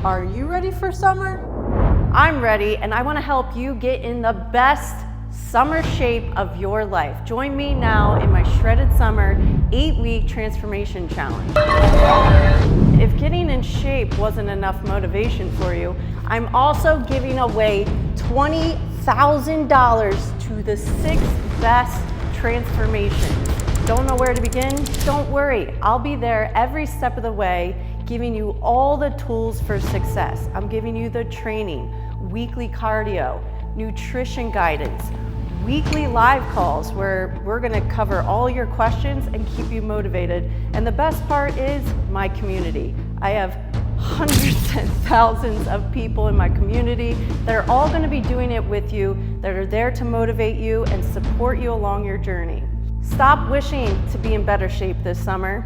Are you ready for summer? I'm ready, and I want to help you get in the best summer shape of your life. Join me now in my Shredded Summer 8-week transformation challenge. If getting in shape wasn't enough motivation for you, I'm also giving away $20,000 to the 6 best transformations. Don't know where to begin? Don't worry, I'll be there every step of the way, giving you all the tools for success. I'm giving you the training, weekly cardio, nutrition guidance, weekly live calls where we're gonna cover all your questions and keep you motivated. And the best part is my community. I have hundreds and thousands of people in my community that are all gonna be doing it with you, that are there to motivate you and support you along your journey. Stop wishing to be in better shape this summer.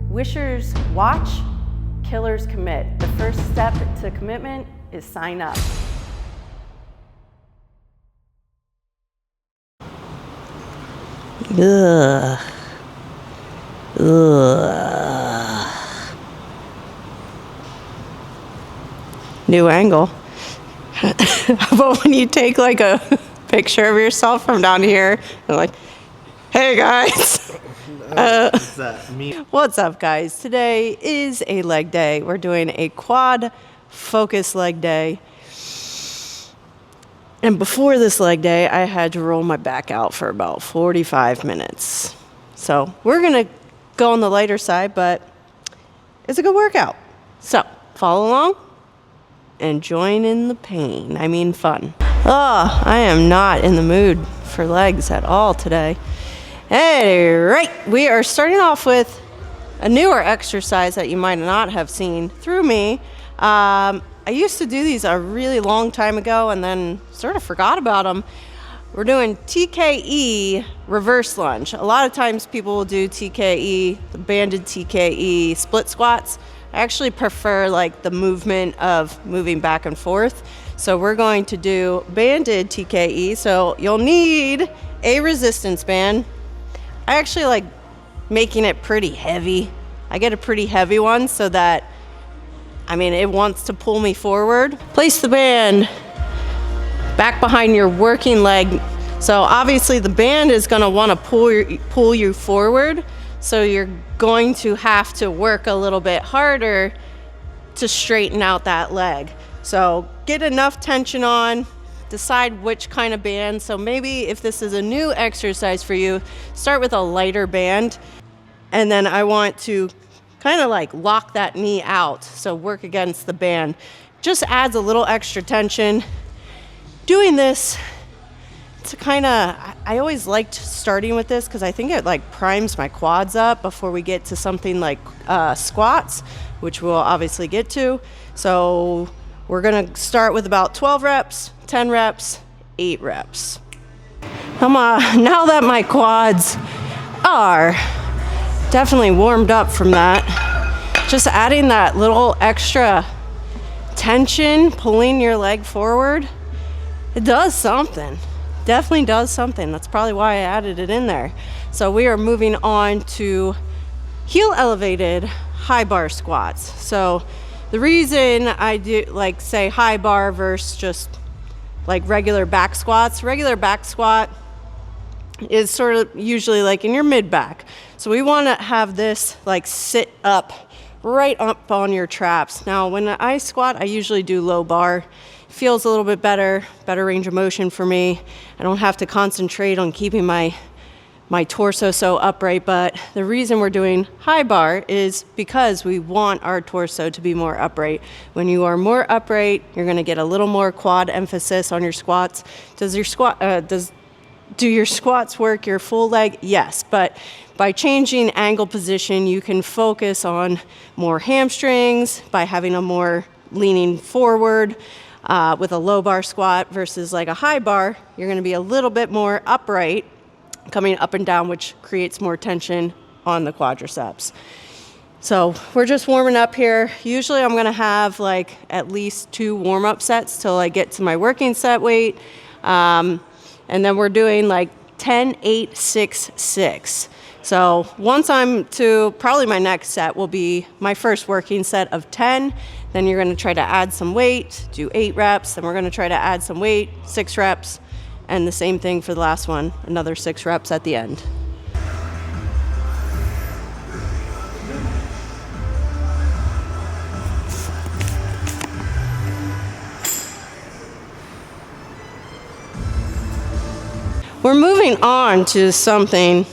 Wishers watch, killers commit. The first step to commitment is sign up. Ugh. Ugh. New angle. But when you take like a picture of yourself from down here, and like, hey guys. What's up guys? Today is a leg day. We're doing a quad focus leg day. And before this leg day, I had to roll my back out for about 45 minutes. So we're gonna go on the lighter side, but it's a good workout. So follow along and join in the pain. I mean fun. Oh, I am not in the mood for legs at all today. Hey, right, we are starting off with a newer exercise that you might not have seen through me. I used to do these a really long time ago and then sort of forgot about them. We're doing TKE reverse lunge. A lot of times people will do TKE, the banded TKE split squats. I actually prefer like the movement of moving back and forth. So we're going to do banded TKE. So you'll need a resistance band. I actually like making it pretty heavy. I get a pretty heavy one so that it wants to pull me forward. Place the band back behind your working leg. So obviously the band is gonna wanna pull you forward. So you're going to have to work a little bit harder to straighten out that leg. So get enough tension on, decide which kind of band. So maybe if this is a new exercise for you, start with a lighter band. And then I want to kind of like lock that knee out, so work against the band. Just adds a little extra tension. Doing this to kind of, I always liked starting with this because I think it like primes my quads up before we get to something like squats, which we'll obviously get to. So we're gonna start with about 12 reps, 10 reps, 8 reps. Now that my quads are definitely warmed up from that, just adding that little extra tension, pulling your leg forward, it does something. Definitely does something. That's probably why I added it in there. So we are moving on to heel elevated high bar squats. So the reason I do like say high bar versus just like regular back squats, regular back squat is sort of usually like in your mid back. So we want to have this like sit up right up on your traps. Now when I squat, I usually do low bar. It feels a little bit better range of motion for me. I don't have to concentrate on keeping my torso so upright, but the reason we're doing high bar is because we want our torso to be more upright. When you are more upright, you're going to get a little more quad emphasis on your squats. Do your squats work your full leg? Yes, but by changing angle position, you can focus on more hamstrings by having a more leaning forward with a low bar squat versus like a high bar. You're going to be a little bit more upright, coming up and down, which creates more tension on the quadriceps. So we're just warming up here. Usually I'm going to have like at least 2 warm-up sets till I get to my working set weight. And then we're doing like 10, 8, 6, 6. So once I'm to, probably my next set will be my first working set of 10. Then you're gonna try to add some weight, do 8 reps. Then we're gonna try to add some weight, 6 reps. And the same thing for the last one, another 6 reps at the end. We're moving on to something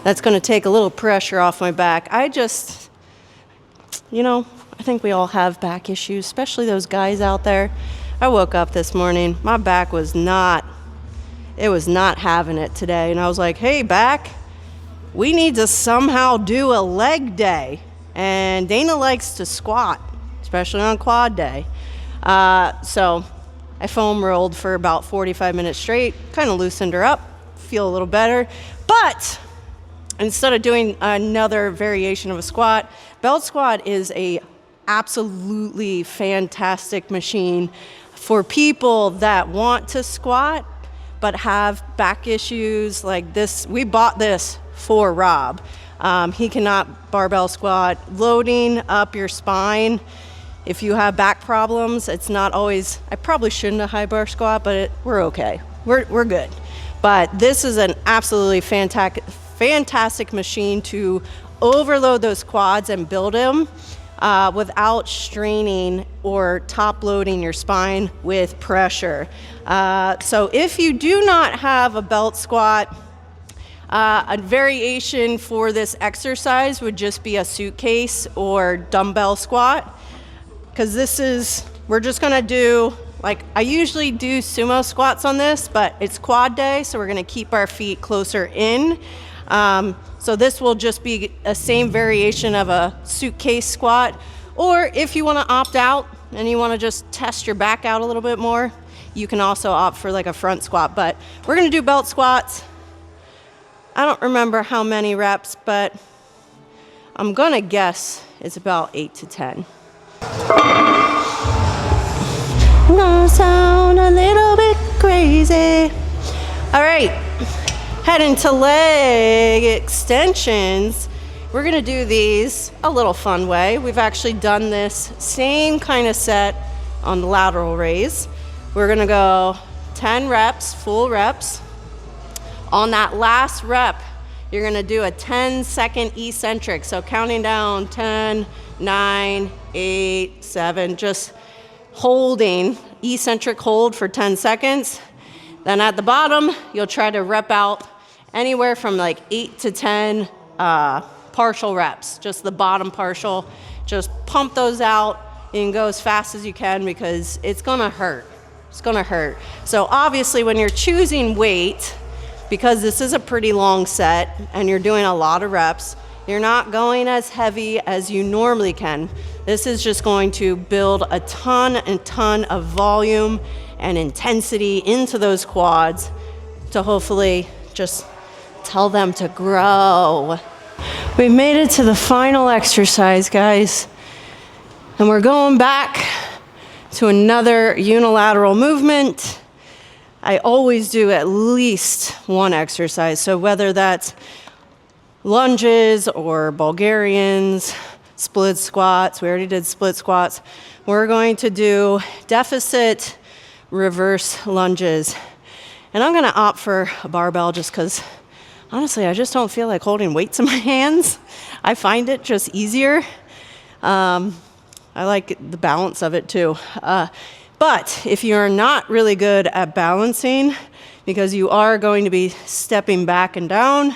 that's going to take a little pressure off my back. I just, I think we all have back issues, especially those guys out there. I woke up this morning, my back was not having it today. And I was like, hey, back, we need to somehow do a leg day. And Dana likes to squat, especially on quad day. So I foam rolled for about 45 minutes straight, kind of loosened her up, feel a little better. But instead of doing another variation of a squat, belt squat is a absolutely fantastic machine for people that want to squat but have back issues like this. We bought this for Rob. He cannot barbell squat. Loading up your spine, if you have back problems, it's not always, I probably shouldn't have high bar squat, but we're okay. We're good. But this is an absolutely fantastic machine to overload those quads and build them without straining or top loading your spine with pressure. So if you do not have a belt squat, a variation for this exercise would just be a suitcase or dumbbell squat, because we're just gonna do, like, I usually do sumo squats on this, but it's quad day, so we're gonna keep our feet closer in. So this will just be a same variation of a suitcase squat. Or if you wanna opt out and you wanna just test your back out a little bit more, you can also opt for like a front squat. But we're gonna do belt squats. I don't remember how many reps, but I'm gonna guess it's about 8 to 10. I'm gonna sound a little bit crazy. All right. Heading to leg extensions. We're gonna do these a little fun way. We've actually done this same kind of set on the lateral raise. We're gonna go 10 reps, full reps. On that last rep, you're gonna do a 10-second eccentric. So counting down 10, 9, 8, 7, just holding, eccentric hold for 10 seconds. Then at the bottom, you'll try to rep out anywhere from like 8 to 10 partial reps, just the bottom partial. Just pump those out and go as fast as you can because it's gonna hurt. It's gonna hurt. So obviously when you're choosing weight, because this is a pretty long set and you're doing a lot of reps, you're not going as heavy as you normally can. This is just going to build a ton of volume and intensity into those quads to hopefully just tell them to grow. We made it to the final exercise, guys. And we're going back to another unilateral movement. I always do at least one exercise. So whether that's lunges or Bulgarians, split squats, we already did split squats. We're going to do deficit reverse lunges. And I'm gonna opt for a barbell just because honestly, I just don't feel like holding weights in my hands. I find it just easier. I like the balance of it too. But if you're not really good at balancing, because you are going to be stepping back and down,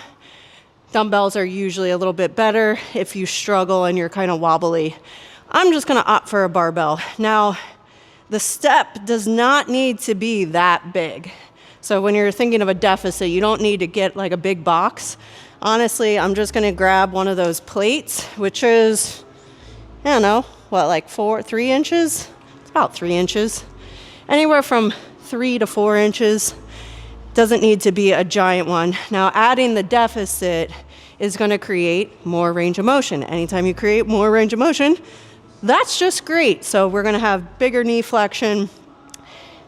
dumbbells are usually a little bit better if you struggle and you're kind of wobbly. I'm just gonna opt for a barbell. Now, the step does not need to be that big. So when you're thinking of a deficit, you don't need to get like a big box. Honestly, I'm just gonna grab one of those plates, which is, I don't know, what, like 3 inches? It's about 3 inches. Anywhere from 3 to 4 inches. Doesn't need to be a giant one. Now, adding the deficit is gonna create more range of motion. Anytime you create more range of motion, that's just great. So we're gonna have bigger knee flexion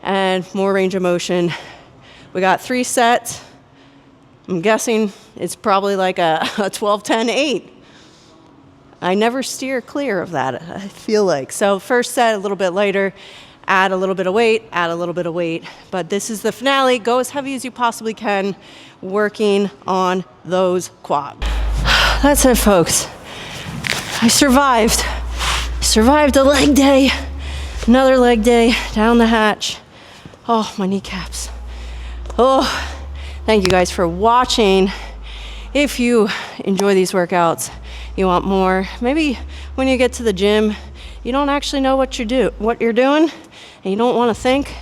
and more range of motion. We got 3 sets. I'm I'm guessing it's probably like a 12, 10, 8. I never steer clear of that, I feel like. So first set, a little bit lighter, add a little bit of weight, add a little bit of weight. But this is the finale. Go as heavy as you possibly can, working on those quads. That's it, folks. I survived. Survived a leg day, another leg day, down the hatch. Oh, my kneecaps. Oh, thank you guys for watching. If you enjoy these workouts, you want more, maybe when you get to the gym, you don't actually know what you're doing, and you don't want to think.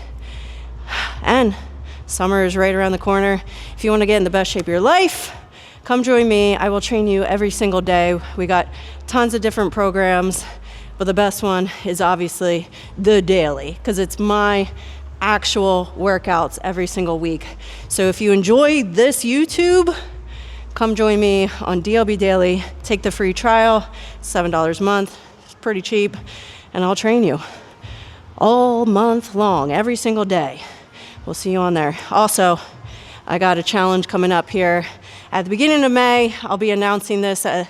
And summer is right around the corner. If you want to get in the best shape of your life, come join me. I will train you every single day. We got tons of different programs, but the best one is obviously the daily, because it's my actual workouts every single week. So if you enjoy this YouTube, come join me on DLB Daily. Take the free trial, $7 a month. It's pretty cheap, and I'll train you all month long, every single day. We'll see you on there. Also, I got a challenge coming up here at the beginning of May. I'll be announcing this at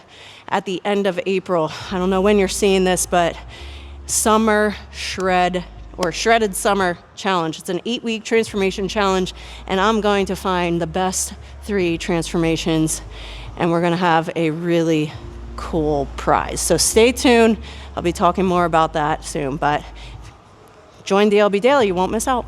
the end of April. I don't know when you're seeing this, but Summer Shred or Shredded Summer Challenge. It's an 8-week transformation challenge, and I'm going to find the best 3 transformations, and we're gonna have a really cool prize. So stay tuned. I'll be talking more about that soon, but join DLB Daily, you won't miss out.